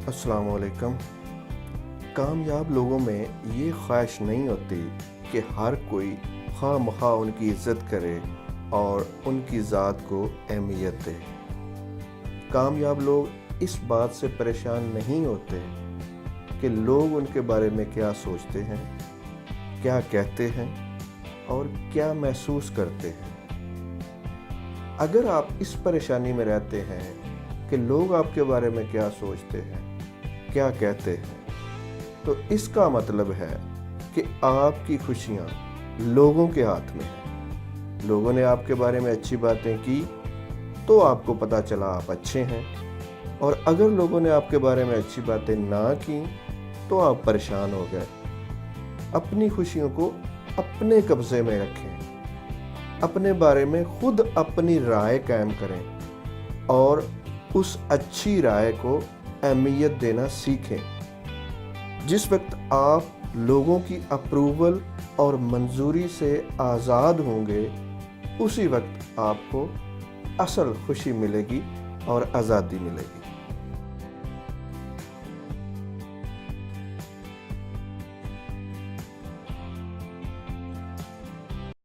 السلام علیکم۔ کامیاب لوگوں میں یہ خواہش نہیں ہوتی کہ ہر کوئی خواہ مخواہ ان کی عزت کرے اور ان کی ذات کو اہمیت دے۔ کامیاب لوگ اس بات سے پریشان نہیں ہوتے کہ لوگ ان کے بارے میں کیا سوچتے ہیں، کیا کہتے ہیں اور کیا محسوس کرتے ہیں۔ اگر آپ اس پریشانی میں رہتے ہیں کہ لوگ آپ کے بارے میں کیا سوچتے ہیں، کیا کہتے ہیں، تو اس کا مطلب ہے کہ آپ کی خوشیاں لوگوں کے ہاتھ میں ہیں۔ لوگوں نے آپ کے بارے میں اچھی باتیں کی تو آپ کو پتہ چلا آپ اچھے ہیں، اور اگر لوگوں نے آپ کے بارے میں اچھی باتیں نہ کی تو آپ پریشان ہو گئے۔ اپنی خوشیوں کو اپنے قبضے میں رکھیں، اپنے بارے میں خود اپنی رائے قائم کریں اور اس اچھی رائے کو اہمیت دینا سیکھیں۔ جس وقت آپ لوگوں کی اپروول اور منظوری سے آزاد ہوں گے، اسی وقت آپ کو اصل خوشی ملے گی اور آزادی ملے گی۔